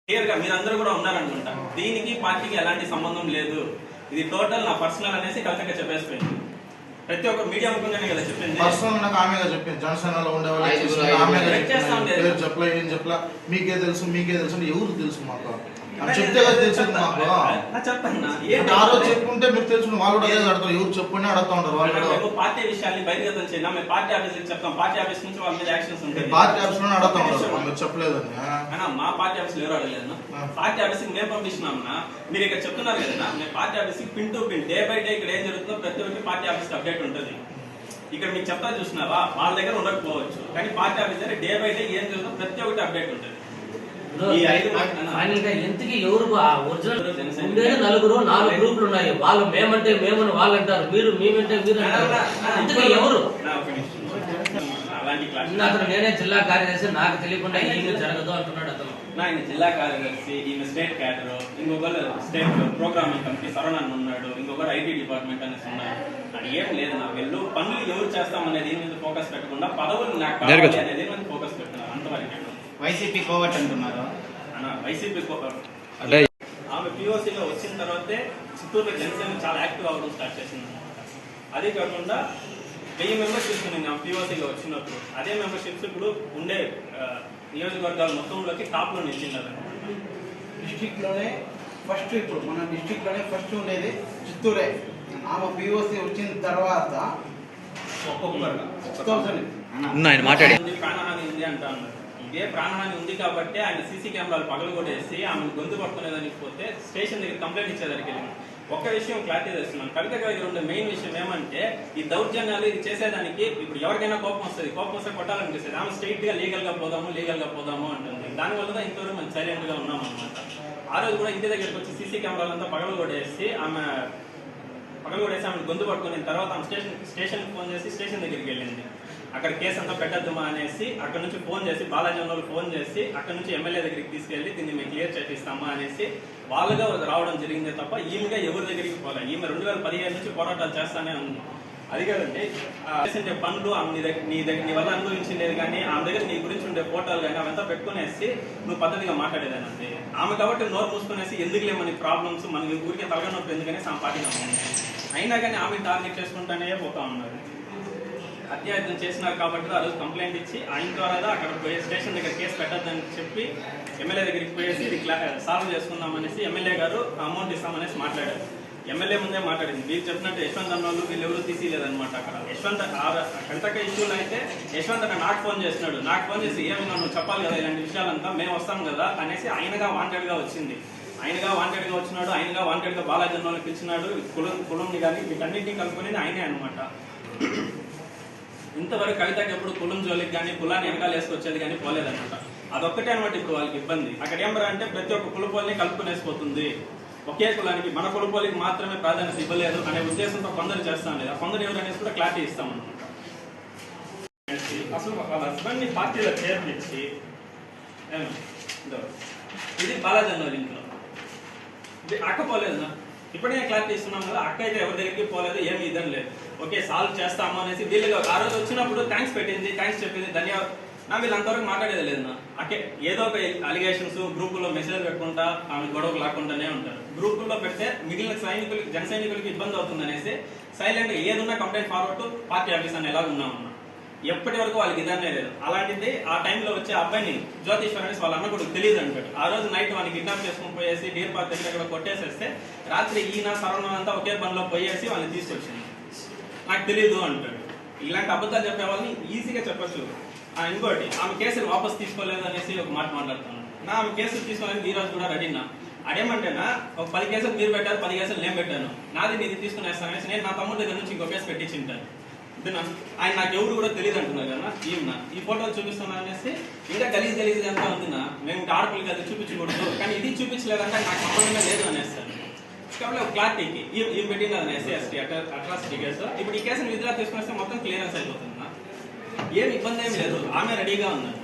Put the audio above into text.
Clear గా మీరందరూ కూడా ఉన్నారనుకుంటా. దీనికి పార్టీకి ఎలాంటి సంబంధం లేదు, ఇది టోటల్ నా పర్సనల్ అనేసి కలెక్ట్గా చెప్పేసిపోయింది. ప్రతి ఒక్క మీడియా ముఖంగానే కదా చెప్పింది. పర్సనల్ నాకు ఆమెగా చెప్పింది. జనసేనలో ఉండే వాళ్ళు చెప్పలే, ఏం చెప్పలా, మీకే తెలుసు ఎవరు తెలుసు మాకు చెప్తే కదా తెలిసింది మాకు. ఆ రోజు చెప్పుకుంటే మీకు తెలుసు, వాళ్ళు కూడా అదే అడతారు, ఎవరు చెప్పుకుని అడుగుతా ఉంటారు. వాళ్ళు పార్టీ విషయాన్ని బహిర్గతం చేద్దాం, మేము పార్టీ ఆఫీస్కి చెప్తాం, పార్టీ ఆఫీస్ నుంచి వాళ్ళ మీద యాక్షన్స్ ఉంటాయి. పార్టీ ఆఫీస్ లో అడుగుతా ఉంటారు, మీరు చెప్పలేదని. మా పార్టీ ఆఫీస్ ఎవరు అడగలేదు. పార్టీ ఆఫీస్కి మేము పంపిస్తున్నామన్నా, మీరు ఇక్కడ చెప్తున్నారు కదా, మేము పార్టీ ఆఫీస్కి pin to pin day by day ఇక్కడ ఏం జరుగుతుందో ప్రతి ఒక్కటి పార్టీ ఆఫీస్కి అప్డేట్ ఉంటుంది. ఇక్కడ మీకు చెప్తా చూస్తున్నావా, వాళ్ళ దగ్గర ఉండకపోవచ్చు, కానీ పార్టీ ఆఫీస్ దగ్గర డే బై డే ఏం జరుగుతుందో ప్రతి ఒక్కటి అప్డేట్ ఉంటుంది. ఎంతకి ఎవరు ఒరిజినల్ నలుగురు 4 గ్రూపులు ఉన్నాయి. వాళ్ళు మేమంటే మేమని వాళ్ళు అంటారు, మీరు మేమంటే మీరు అంటారు. ఇంతకీ ఎవరు? అతను నేనే జిల్లా కార్యదర్శి, నాకు తెలియకుండా ఈమె జరగదు అంటున్నాడు అతను. ఆయన జిల్లా కార్యదర్శి, ఈమె స్టేట్ క్యాడర్, ఇంకొకరు స్టేట్ ప్రోగ్రామింగ్ కమిటీ సరవణన్ ఉన్నాడు, ఇంకొకరు ఐటీ డిపార్ట్మెంట్ అనేసి ఉన్నాడు. అది ఏం లేదు, నాకు వెళ్ళు పనులు ఎవరు చేస్తామనేది మీద ఫోకస్ పెట్టకుండా పదవులు నాకు కావాలి అనేది మీద ఫోకస్ పెట్టున్నారు. అంతవరకు వైసీపీ కోవట్ అంటున్నారు. వైసీపీ అంటే ఆమె పిఓసీలో వచ్చిన తర్వాతే చిత్తూరులో జనసేన చాలా యాక్టివ్ అవ్వడం స్టార్ట్ చేసింది. అదే కాకుండా 1000 మెంబర్షిప్స్ ఉంది ఆమె పిఓసీలో వచ్చినప్పుడు. అదే మెంబర్షిప్స్ ఇప్పుడు ఉండే నియోజకవర్గాల మొత్తంలోకి టాప్లో నిలిచింది. డిస్టిక్ లోనే ఫస్ట్, ఇప్పుడు మన డిస్టిక్ లోనే ఫస్ట్ ఉండేది చిత్తూరే. ఆమె పిఓసీ వచ్చిన తర్వాత ప్రాణహాని ఉంది అంటా ఉన్నారు. ఇదే ప్రాణహాని ఉంది కాబట్టి ఆయన సీసీ కెమెరాలు పగలు కొట్టేసి ఆమె గొంతు పట్టుకునేదానికి పోతే స్టేషన్ దగ్గర కంప్లైంట్ ఇచ్చేదానికి వెళ్ళింది. ఒక్క విషయం క్లారిటీ తెస్తున్నాను, కవిత గారి ఉండే మెయిన్ విషయం ఏమంటే ఈ దౌర్జన్యాలు ఇది చేసేదానికి ఇప్పుడు ఎవరికైనా కోపం వస్తుంది, కోపం వస్తే కొట్టాలనిపిస్తుంది. ఆమె స్ట్రైట్ గా లీగల్ గా పోదాము అంటుంది. దానివల్ల ఇంతవరకు మనం సైలెంట్ గా ఉన్నాం అనమాట. ఆ రోజు కూడా ఇంటి దగ్గరికి వచ్చి సీసీ కెమెరాలంతా పగలు కొట్టేసి ఆమె గొంతు పట్టుకున్న తర్వాత ఆమె స్టేషన్ ఫోన్ చేసి స్టేషన్ దగ్గరికి వెళ్ళింది. అక్కడ కేసు అంతా పెట్టద్దుమా అనేసి అక్కడ నుంచి ఫోన్ చేసి బాలాజీ వాళ్ళు ఫోన్ చేసి అక్కడ నుంచి ఎమ్మెల్యే దగ్గరికి తీసుకెళ్లి దీన్ని మేము క్లియర్ చేపిస్తామా అనేసి వాళ్ళుగా రావడం జరిగిందే తప్ప ఈమెగా ఎవరి దగ్గరికి పోలే. ఈమె 2015 నుంచి పోరాటాలు చేస్తానే ఉంది. అది కాదండి, చేసే పనులు నీ వల్ల అనుభవించిండేది కానీ ఆమె దగ్గర నీ గురించి ఉండే ఫోటోలు కానీ అవంతా పెట్టుకునేసి నువ్వు పద్ధతిగా మాట్లాడేదానండి. ఆమె కాబట్టి నోరు మూసుకునేసి ఎందుకులే మన ప్రాబ్లమ్స్ మన ఊరికే తలగనొప్పి ఎందుకనేసి ఆమె పార్టీ అయినా కానీ ఆమె టార్గెట్ చేసుకుంటానే పోతా ఉన్నారు. అత్యాయత్నం చేసినారు కాబట్టి ఆ రోజు కంప్లైంట్ ఇచ్చి ఆయన ద్వారా అక్కడ పోయి స్టేషన్ దగ్గర కేసు పెట్టద్దని చెప్పి ఎమ్మెల్యే దగ్గరికి పోయేసి ఇది సాల్వ్ చేసుకుందామనేసి ఎమ్మెల్యే గారు అమౌంట్ ఇస్తామనేసి మాట్లాడారు. ఎమ్మెల్యే ముందే మాట్లాడింది. వీళ్ళు చెప్పినట్టు యశ్వంత్ అన్నోళ్ళు వీళ్ళు ఎవరు తీసేయలేదన్నమాట. అక్కడ యశ్వంత్ కవితక ఇష్యూలు అయితే యశ్వంత్ అన్న నాకు ఫోన్ చేస్తున్నాడు. నాకు ఫోన్ చేసి ఏమైనా నువ్వు చెప్పాలి కదా ఇలాంటి విషయాలంతా, మేము వస్తాం కదా అనేసి ఆయనగా వాంటెడ్గా వచ్చింది. ఆయనగా వాంటెడ్గా బాలాజీ అన్నోళ్ళని పిలిచినాడు. కులంని కానీ వీటన్నింటినీ కలుపుకునేది ఆయనే అనమాట. ఇంతవరకు కవితకి ఎప్పుడు కులం జోలికి కానీ కులాన్ని వెనకాల వేసుకొచ్చేది కానీ పోలేదన్నమాట. అదొక్కటే అనమాట ఇప్పుడు వాళ్ళకి ఇబ్బంది. అక్కడ ఏమరంటే ప్రతి ఒక్క కులపోల్ని కలుపుకునేసిపోతుంది. ఒకే కులానికి మన కులపోలికి మాత్రమే ప్రాధాన్యత ఇవ్వలేదు అనే ఉద్దేశంతో కొందరు చేస్తాం లేదు. ఆ కొందరు ఎవరు అనేసి కూడా క్లారిటీ ఇస్తామన్నమాట. అసలు వాళ్ళ హస్బెండ్ ని పార్టీలో చేర్పించి ఇది బాలాజీ అన్న ఇంట్లో అక్క పోలేదు. ఇప్పుడే క్లారిటీ ఇస్తున్నాం కదా, అక్క అయితే ఎవరి దగ్గరికి పోలేదు, ఏమి ఇదని లేదు. ఓకే సాల్వ్ చేస్తాము అనేసి వీళ్ళుగా ఆ రోజు వచ్చినప్పుడు థ్యాంక్స్ పెట్టింది, థ్యాంక్స్ చెప్పింది, ధన్యవాదాలు. వీళ్ళు అంతవరకు మాట్లాడేది లేదు. అకే ఏదో ఒక అలిగేషన్స్ గ్రూపుల్లో మెసేజ్ పెట్టుకుంటా ఆమె గొడవకు లాక్కుండానే ఉంటారు. గ్రూపుల్లో పెడితే మిగిలిన జన సైనికులకి ఇబ్బంది అవుతుంది అనేసి సైలెంట్ గా ఏదున్నా కంప్లైంట్ ఫార్వర్డ్ పార్టీ ఆఫీస్ అని ఎలా ఉన్నామన్నా. ఎప్పటి వరకు వాళ్ళకి ఇదనే లేదు. అలాంటిది ఆ టైంలో వచ్చే అబ్బాయిని జ్యోతిష్వర్ అనేసి వాళ్ళ అన్న కూడా తెలియదు అంటాడు. ఆ రోజు నైట్ వాడిని కిడ్నాప్ చేసుకుని పోయేసి డీర్ పార్క్ దగ్గర కొట్టేసేస్తే రాత్రి ఈయన సరవణ అంతా ఒకే పనిలో పోయేసి వాళ్ళని తీసుకొచ్చింది. నాకు తెలియదు అంటాడు. ఇలాంటి అబద్ధాలు చెప్పే వాళ్ళని ఈజీగా చెప్పచ్చు. ఇంకోటి ఆమె కేసులు వాపస్ తీసుకోలేదు అనేసి ఒక మాట మాట్లాడుతున్నాను. ఆమె కేసులు తీసుకోవాలని ఈ రోజు కూడా రెడీనా. అదేమంటేనా ఒక 10 కేసులు మీరు పెట్టారు, 10 కేసులు నేను పెట్టాను, నాది నీది తీసుకునేస్తాను అనేసి నేను నా తమ్ముడి దగ్గర నుంచి ఇంకో కేసు పెట్టించింటాను. ఆయన నాకు ఎవరు కూడా తెలియదు అంటున్నారు కదా. ఈ ఫోటోలు చూపిస్తున్నా అనేసి ఇంకా గలీజ్ అంతా ఉందినా, మేము ఆడపిల్లకి అది చూపించకూడదు కానీ ఇది చూపించలేదంటే నాకు సంబంధంగా లేదు అనేస్తాను. కాబట్టి ఒక క్లారిటీకి ఈ పెట్టింది అది ఎస్సీ ఎస్టీ అట్రాసిటీ కేసు. ఇప్పుడు ఈ కేసును విత్డ్రా తీసుకునేస్తే మొత్తం క్లియరెన్స్ అయిపోతుందా, ఏం ఇబ్బంది ఏం లేదు. ఆమె రెడీగా ఉందండి.